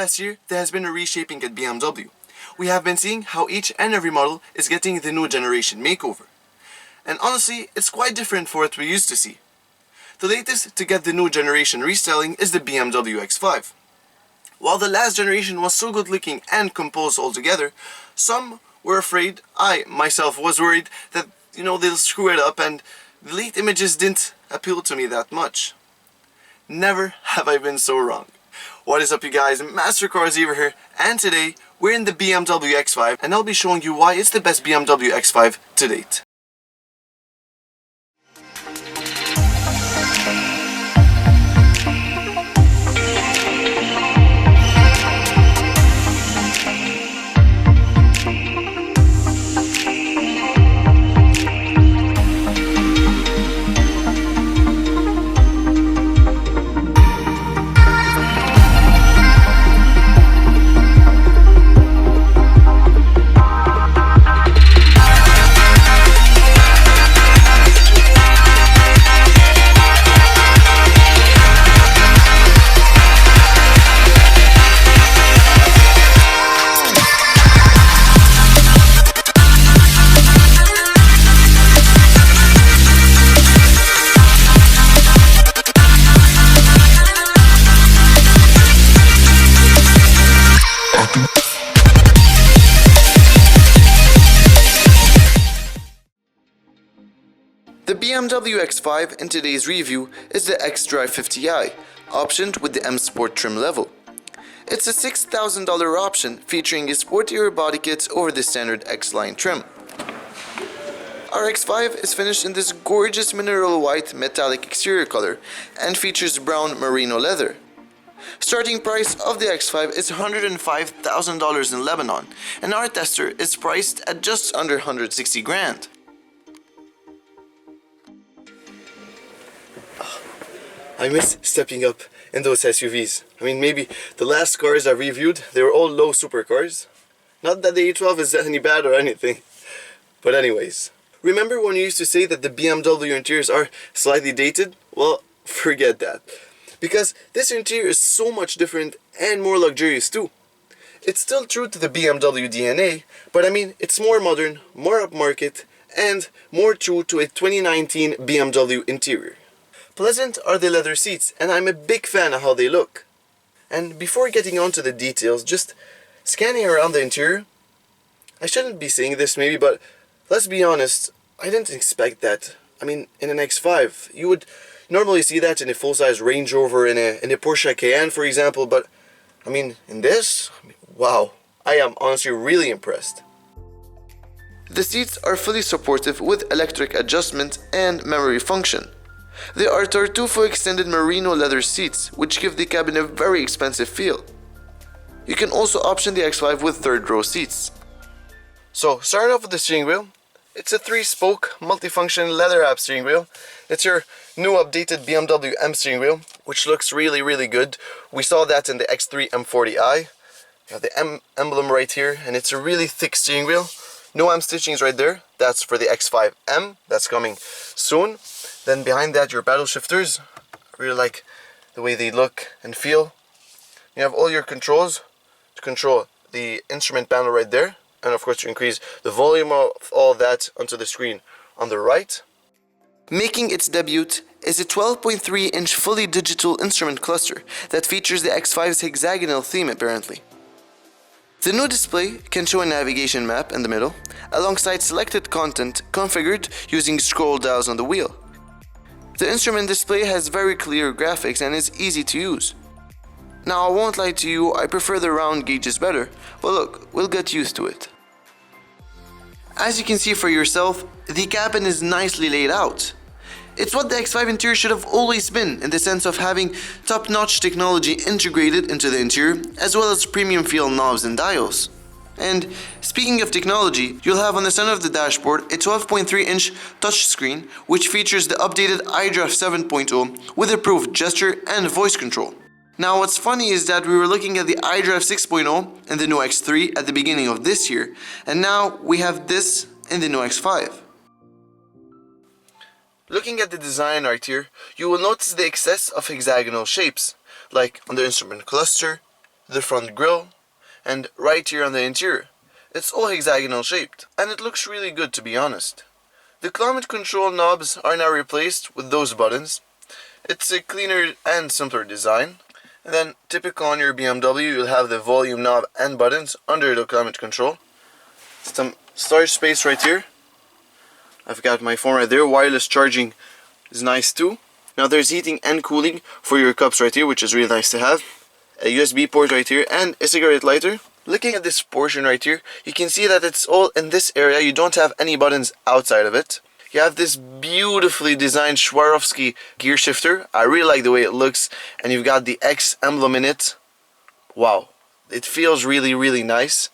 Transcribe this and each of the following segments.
past year, there has been a reshaping at BMW. We have been seeing how each and every model is getting the new generation makeover. And honestly, it's quite different from what we used to see. The latest to get the new generation restyling is the BMW X5. While the last generation was so good looking and composed altogether, some were afraid, I myself was worried, that they'll screw it up, and the leaked images didn't appeal to me that much. Never have I been so wrong. What is up, you guys? Master Cars here, and today we're in the BMW X5 and I'll be showing you why it's the best BMW X5 to date. The BMW X5 in today's review is the xDrive50i, optioned with the M Sport trim level. It's a $6,000 option featuring a sportier body kit over the standard X-Line trim. Our X5 is finished in this gorgeous mineral white metallic exterior color and features brown merino leather. Starting price of the X5 is $105,000 in Lebanon, and our tester is priced at just under 160 grand. I miss stepping up in those SUVs. I mean, maybe the last cars I reviewed, they were all low supercars. Not that the A12 is any bad or anything. But anyways, remember when you used to say that the BMW interiors are slightly dated? Well, forget that. Because this interior is so much different and more luxurious too. It's still true to the BMW DNA, but I mean, it's more modern, more upmarket, and more true to a 2019 BMW interior. Pleasant are the leather seats, and I'm a big fan of how they look. And before getting on to the details, just scanning around the interior, I shouldn't be saying this maybe, but let's be honest, I didn't expect that. I mean, in an X5, you would normally see that in a full-size Range Rover, in a Porsche Cayenne, for example, but I mean, in this, wow, I am honestly really impressed. The seats are fully supportive with electric adjustment and memory function. They are Tartufo extended merino leather seats, which give the cabin a very expensive feel. You can also option the X5 with third row seats. So, starting off with the steering wheel, it's a 3-spoke multifunction leather-wrapped steering wheel. It's your new updated BMW M steering wheel, which looks really good. We saw that in the X3 M40i. You have the M emblem right here, and it's a really thick steering wheel. No M stitchings right there. That's for the X5M. That's coming soon. Then behind that, your paddle shifters. I really like the way they look and feel. You have all your controls to control the instrument panel right there, and of course to increase the volume of all that onto the screen on the right. Making its debut is a 12.3-inch fully digital instrument cluster that features the X5's hexagonal theme apparently. The new display can show a navigation map in the middle, alongside selected content configured using scroll dials on the wheel. The instrument display has very clear graphics and is easy to use. Now, I won't lie to you, I prefer the round gauges better, but look, we'll get used to it. As you can see for yourself, the cabin is nicely laid out. It's what the X5 interior should have always been, in the sense of having top-notch technology integrated into the interior, as well as premium feel knobs and dials. And speaking of technology, you'll have on the center of the dashboard a 12.3-inch touchscreen, which features the updated iDrive 7.0 with improved gesture and voice control. Now, what's funny is that we were looking at the iDrive 6.0 in the new X3 at the beginning of this year, and now we have this in the new X5. Looking at the design right here, you will notice the excess of hexagonal shapes, like on the instrument cluster, the front grille, and right here on the interior. It's all hexagonal shaped, and it looks really good, to be honest. The climate control knobs are now replaced with those buttons. It's a cleaner and simpler design. And then, typical on your BMW, you'll have the volume knob and buttons under the climate control. Some storage space right here. I've got my phone right there. Wireless charging is nice too. Now there's heating and cooling for your cups right here, which is really nice to have. A USB port right here and a cigarette lighter. Looking at this portion right here, you can see that it's all in this area. You don't have any buttons outside of it. You have this beautifully designed Swarovski gear shifter. I really like the way it looks, and you've got the X emblem in it. Wow, it feels really, really nice.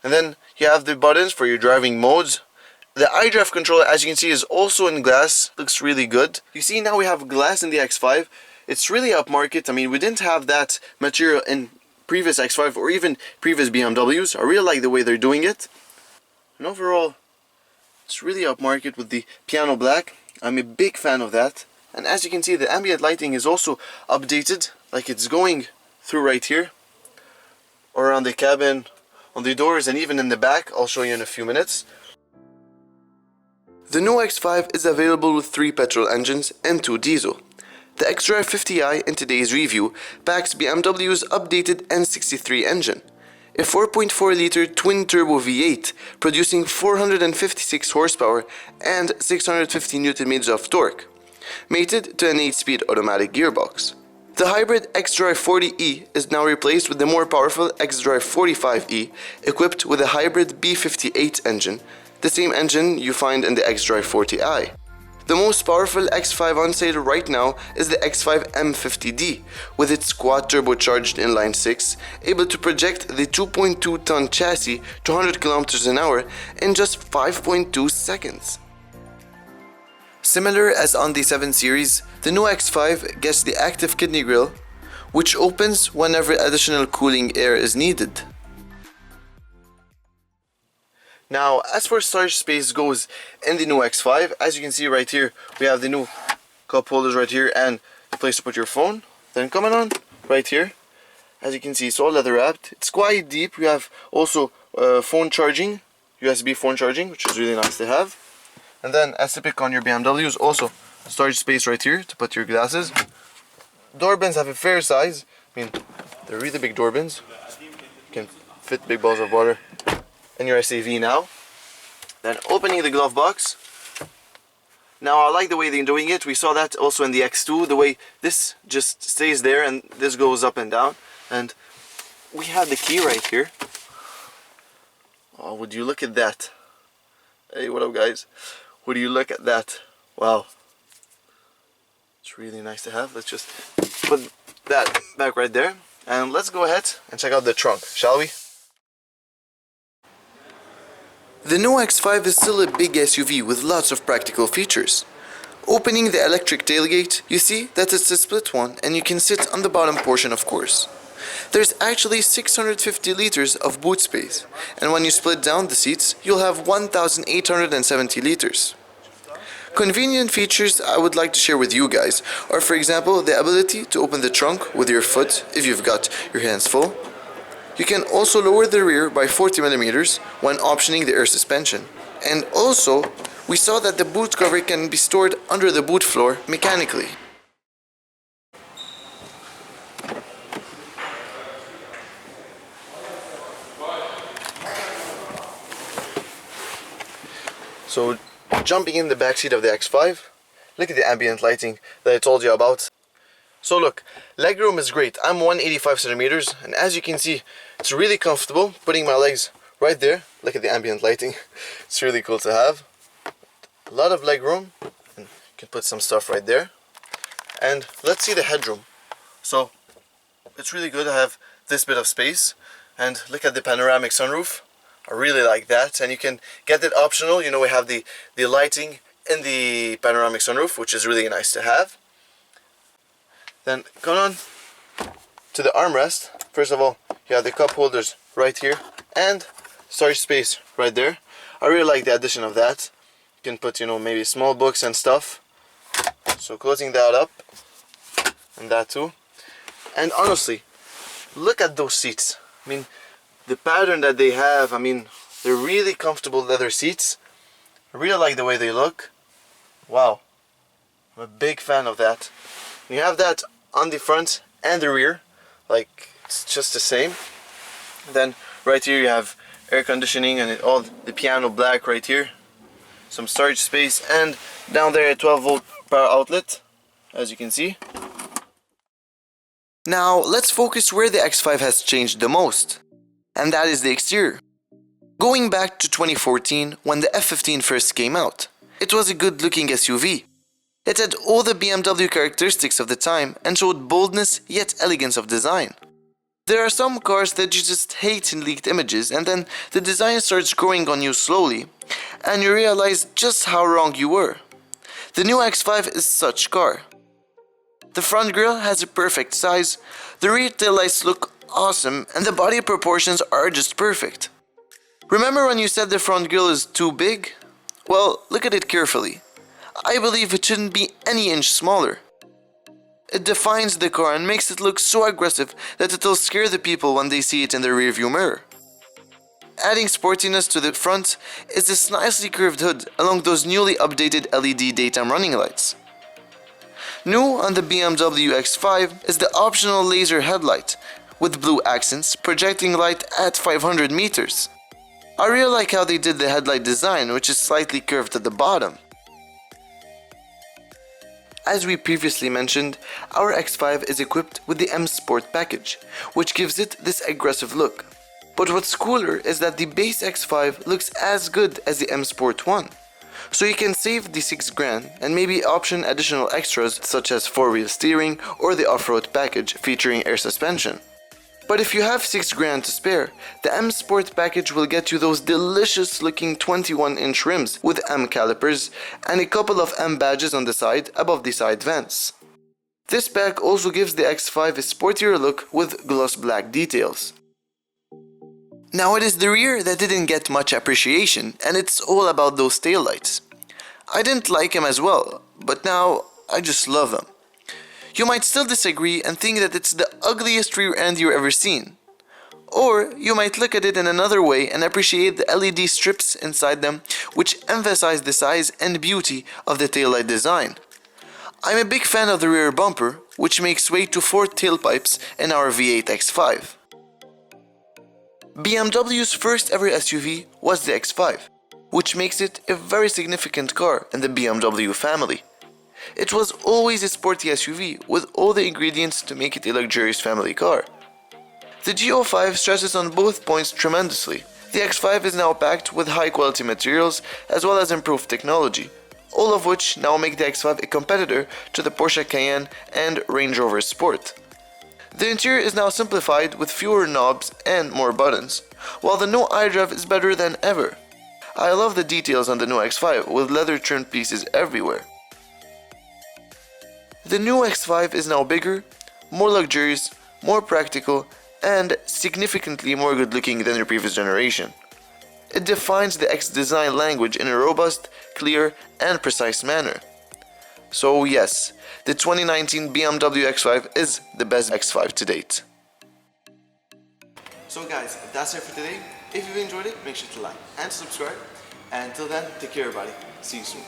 And then you have the buttons for your driving modes. The iDrive controller, as you can see, is also in glass. Looks really good. You see, now we have glass in the X5. It's really upmarket. I mean, we didn't have that material in previous X5 or even previous BMWs. I really like the way they're doing it. And overall, it's really upmarket with the piano black. I'm a big fan of that. And as you can see, the ambient lighting is also updated. Like it's going through right here, or around the cabin, on the doors, and even in the back. I'll show you in a few minutes. The new X5 is available with 3 petrol engines and 2 diesel. The xDrive50i in today's review backs BMW's updated N63 engine, a 4.4-liter twin-turbo V8 producing 456 horsepower and 650 Nm of torque, mated to an 8-speed automatic gearbox. The hybrid xDrive40i is now replaced with the more powerful xDrive45i, equipped with a hybrid B58 engine, the same engine you find in the xDrive40i. The most powerful X5 on sale right now is the X5 M50D, with its quad turbocharged inline 6, able to project the 2.2-ton chassis to 100 km an hour in just 5.2 seconds. Similar as on the 7 Series, the new X5 gets the active kidney grille, which opens whenever additional cooling air is needed. Now, as for storage space goes in the new X5, as you can see right here, we have the new cup holders right here and the place to put your phone. Then coming on right here, as you can see, it's all leather wrapped. It's quite deep. We have also phone charging, USB phone charging, which is really nice to have. And then, as typical on your BMWs, also storage space right here to put your glasses. Door bins have a fair size. I mean, they're really big door bins. You can fit big balls of water in your SAV now. Then opening the glove box. Now I like the way they're doing it. We saw that also in the X2, the way this just stays there and this goes up and down. And we have the key right here. Oh, would you look at that? Hey, what up guys? Would you look at that? Wow. It's really nice to have. Let's just put that back right there. And let's go ahead and check out the trunk, shall we? The new X5 is still a big SUV with lots of practical features. Opening the electric tailgate, you see that it's a split one and you can sit on the bottom portion, of course. There's actually 650 liters of boot space, and when you split down the seats, you'll have 1,870 liters. Convenient features I would like to share with you guys are, for example, the ability to open the trunk with your foot if you've got your hands full. You can also lower the rear by 40 mm when optioning the air suspension. And also, we saw that the boot cover can be stored under the boot floor mechanically. So, jumping in the backseat of the X5, look at the ambient lighting that I told you about. So look, legroom is great. I'm 185 centimeters, and as you can see, it's really comfortable putting my legs right there. Look at the ambient lighting. It's really cool to have. A lot of legroom, and you can put some stuff right there. And let's see the headroom. So it's really good to have this bit of space. And look at the panoramic sunroof. I really like that, and you can get it optional. You know, we have the lighting in the panoramic sunroof, which is really nice to have. Then going on to the armrest. First of all, you have the cup holders right here and storage space right there. I really like the addition of that. You can put, you know, maybe small books and stuff. So closing that up, and that too. And honestly, look at those seats. I mean, the pattern that they have, I mean, they're really comfortable leather seats. I really like the way they look. Wow, I'm a big fan of that. You have that on the front and the rear, like it's just the same. Then right here you have air conditioning and all the piano black right here. Some storage space, and down there a 12-volt power outlet, as you can see. Now let's focus where the X5 has changed the most, and that is the exterior. Going back to 2014 when the F15 first came out, it was a good looking SUV. It had all the BMW characteristics of the time and showed boldness yet elegance of design. There are some cars that you just hate in leaked images, and then the design starts growing on you slowly, and you realize just how wrong you were. The new X5 is such car. The front grille has a perfect size, the rear taillights look awesome, and the body proportions are just perfect. Remember when you said the front grille is too big? Well, look at it carefully. I believe it shouldn't be any inch smaller. It defines the car and makes it look so aggressive that it'll scare the people when they see it in the rearview mirror. Adding sportiness to the front is this nicely curved hood along those newly updated LED daytime running lights. New on the BMW X5 is the optional laser headlight with blue accents projecting light at 500 meters. I really like how they did the headlight design, which is slightly curved at the bottom. As we previously mentioned, our X5 is equipped with the M Sport package, which gives it this aggressive look. But what's cooler is that the base X5 looks as good as the M Sport one. So you can save the $6,000 and maybe option additional extras such as 4-wheel steering or the Offroad Package featuring air suspension. But if you have $6,000 to spare, the M Sport package will get you those delicious looking 21-inch rims with M calipers and a couple of M badges on the side above the side vents. This pack also gives the X5 a sportier look with gloss black details. Now it is the rear that didn't get much appreciation, and it's all about those taillights. I didn't like them as well, but now I just love them. You might still disagree and think that it's the ugliest rear end you've ever seen. Or you might look at it in another way and appreciate the LED strips inside them, which emphasize the size and beauty of the taillight design. I'm a big fan of the rear bumper, which makes way to 4 tailpipes in our V8 X5. BMW's first ever SUV was the X5, which makes it a very significant car in the BMW family. It was always a sporty SUV with all the ingredients to make it a luxurious family car. The G05 stresses on both points tremendously. The X5 is now packed with high quality materials as well as improved technology, all of which now make the X5 a competitor to the Porsche Cayenne and Range Rover Sport. The interior is now simplified with fewer knobs and more buttons, while the new iDrive is better than ever. I love the details on the new X5 with leather trimmed pieces everywhere. The new X5 is now bigger, more luxurious, more practical, and significantly more good looking than the previous generation. It defines the X design language in a robust, clear, and precise manner. So yes, the 2019 BMW X5 is the best X5 to date. So guys, that's it for today. If you've enjoyed it, make sure to like and subscribe. And until then, take care everybody. See you soon.